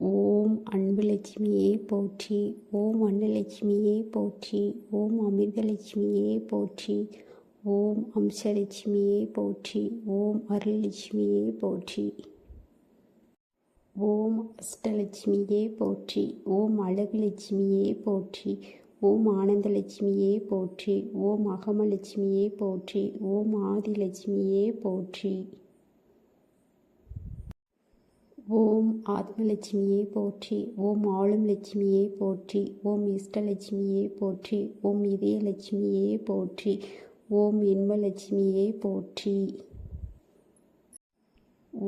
ஓம் அன்புலட்சுமியே போற்றி. ஓம் அன்னலட்சுமியே போற்றி. ஓம் அமிர்தலட்சுமியே போற்றி. ஓம் அம்சலட்சுமியே போற்றி. ஓம் அருள்லட்சுமியே போற்றி. ஓம் அஷ்டலட்சுமியே போற்றி. ஓம் அழகுலட்சுமியே போற்றி. ஓம் ஆனந்தலட்சுமியே போற்றி. ஓம் அகமலட்சுமியே போற்றி. ஓம் ஆதிலட்சுமியே போற்றி. ஓம் ஆத்மலட்சுமியே போற்றி. ஓம் ஆளும் லட்சுமியே போற்றி. ஓம் இஷ்டலட்சுமியே போற்றி. ஓம் இதயலட்சுமியே போற்றி. ஓம் இன்பலட்சுமியே போற்றி.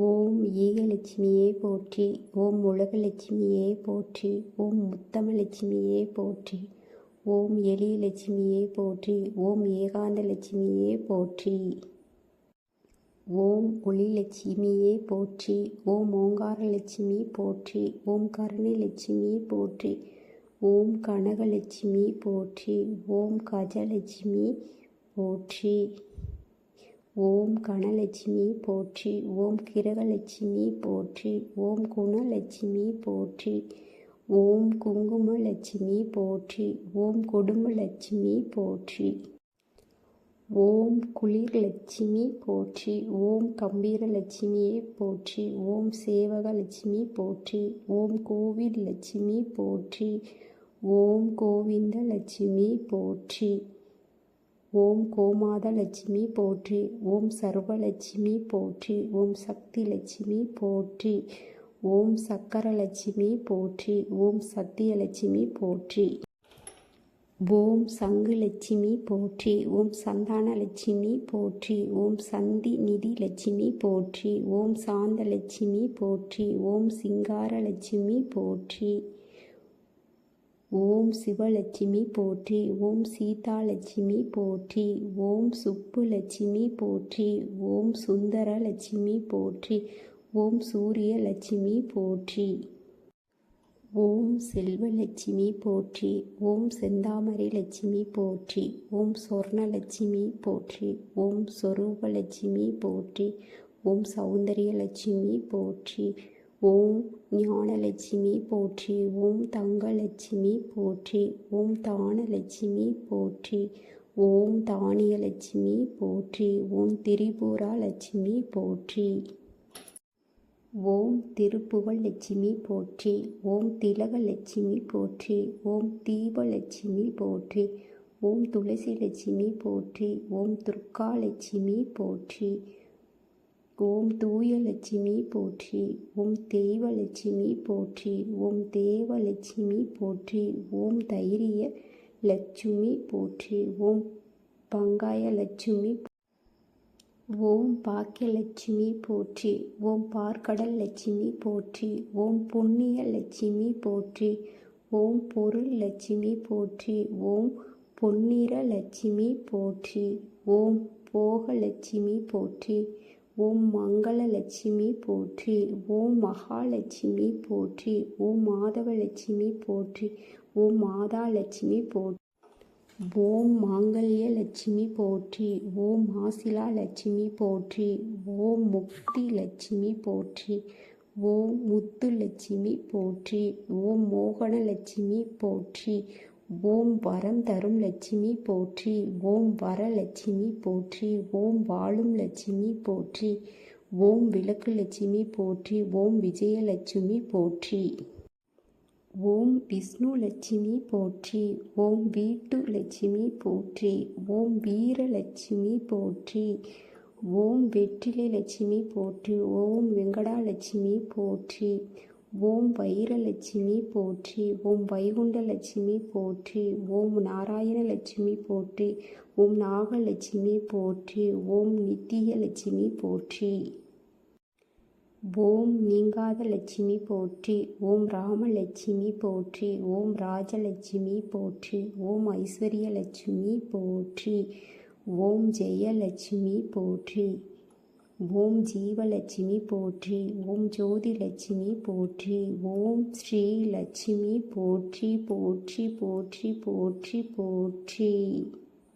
ஓம் ஈகலட்சுமியே போற்றி. ஓம் உலகலட்சுமியே போற்றி. ஓம் முத்தமலட்சுமியே போற்றி. ஓம் எளியலட்சுமியே போற்றி. ஓம் ஏகாந்தலட்சுமியே போற்றி. ஓம் ஒளிலட்சுமியே போற்றி. ஓம் ஓங்காரலட்சுமி போற்றி. ஓம் கருணைலட்சுமி போற்றி. ஓம் கனகலட்சுமி போற்றி. ஓம் கஜலட்சுமி போற்றி. ஓம் கனலட்சுமி போற்றி. ஓம் கிரகலட்சுமி போற்றி. ஓம் குணலட்சுமி போற்றி. ஓம் குங்குமலட்சுமி போற்றி. ஓம் குடும்பலட்சுமி போற்றி. ஓம் குளிர்லட்சுமி போற்றி. ஓம் கம்பீரலட்சுமியே போற்றி. ஓம் சேவகலட்சுமி போற்றி. ஓம் கோவில் லட்சுமி போற்றி. ஓம் கோவிந்தலட்சுமி போற்றி. ஓம் கோமாதலட்சுமி போற்றி. ஓம் சர்வலட்சுமி போற்றி. ஓம் சக்திலட்சுமி போற்றி. ஓம் சக்கரலட்சுமி போற்றி. ஓம் சத்தியலட்சுமி போற்றி. ஓம் சங்குலட்சுமி போற்றி. ஓம் சந்தானலட்சுமி போற்றி. ஓம் சந்தி நிதி லட்சுமி போற்றி. ஓம் சாந்தலட்சுமி போற்றி. ஓம் சிங்காரலட்சுமி போற்றி. ஓம் சிவலட்சுமி போற்றி. ஓம் சீதாலட்சுமி போற்றி. ஓம் சுப்புலட்சுமி போற்றி. ஓம் சுந்தரலட்சுமி போற்றி. ஓம் சூரியலட்சுமி போற்றி. ஓம் செல்வலட்சுமி போற்றி. ஓம் செந்தாமரை லட்சுமி போற்றி. ஓம் சொர்ணலட்சுமி போற்றி. ஓம் சொரூபலட்சுமி போற்றி. ஓம் சௌந்தரியலட்சுமி போற்றி. ஓம் ஞானலட்சுமி போற்றி. ஓம் தங்கலட்சுமி போற்றி. ஓம் தானலட்சுமி போற்றி. ஓம் தானியலட்சுமி போற்றி. ஓம் திரிபுரா லட்சுமி போற்றி. ஓம் திருப்புகழ் லட்சுமி போற்றி. ஓம் திலகலட்சுமி போற்றி. ஓம் தீபலட்சுமி போற்றி. ஓம் துளசி லட்சுமி போற்றி. ஓம் துர்காலட்சுமி போற்றி. ஓம் தூயலட்சுமி போற்றி. ஓம் தெய்வலட்சுமி போற்றி. ஓம் தேவலட்சுமி போற்றி. ஓம் தைரிய லட்சுமி போற்றி. ஓம் பங்காயலட்சுமி. ஓம் பாக்கியலட்சுமி போற்றி. ஓம் பார்க்கடல் லட்சுமி போற்றி. ஓம் புண்ணிய லட்சுமி போற்றி. ஓம் பொருள் லட்சுமி போற்றி. ஓம் பொன்னிற லட்சுமி போற்றி. ஓம் போகலட்சுமி போற்றி. ஓம் மங்களலட்சுமி போற்றி. ஓம் மகாலட்சுமி போற்றி. ஓம் மாதவலட்சுமி போற்றி. ஓம் மாதாலட்சுமி போற்றி. ஓம் மாங்கல்ய லட்சுமி போற்றி. ஓம் மாசிலா லட்சுமி போற்றி. ஓம் முக்தி லட்சுமி போற்றி. ஓம் முத்து லட்சுமி போற்றி. ஓம் மோகன லட்சுமி போற்றி. ஓம் வரம் தரும் லட்சுமி போற்றி. ஓம் வரலட்சுமி போற்றி. ஓம் வாழும் லட்சுமி போற்றி. ஓம் விளக்கு லட்சுமி போற்றி. ஓம் விஜயலட்சுமி போற்றி. ஓம் விஷ்ணு லட்சுமி போற்றி. ஓம் வீட்டு லட்சுமி போற்றி. ஓம் வீரலட்சுமி போற்றி. ஓம் வெற்றிலை லட்சுமி போற்றி. ஓம் வெங்கடாலட்சுமி போற்றி. ஓம் வைரலட்சுமி போற்றி. ஓம் வைகுண்ட லட்சுமி போற்றி. ஓம் நாராயண லட்சுமி போற்றி. ஓம் நாகலட்சுமி போற்றி. ஓம் நித்திய லட்சுமி போற்றி. ஓம் நீங்காத லட்சுமி போற்றி. ஓம் ராமலட்சுமி போற்றி. ஓம் ராஜலட்சுமி போற்றி. ஓம் ஐஸ்வர்யலட்சுமி போற்றி. ஓம் ஜெயலட்சுமி போற்றி. ஓம் ஜீவலட்சுமி போற்றி. ஓம் ஜோதிலட்சுமி போற்றி. ஓம் ஸ்ரீ லட்சுமி போற்றி. போற்றி போற்றி போற்றி போற்றி.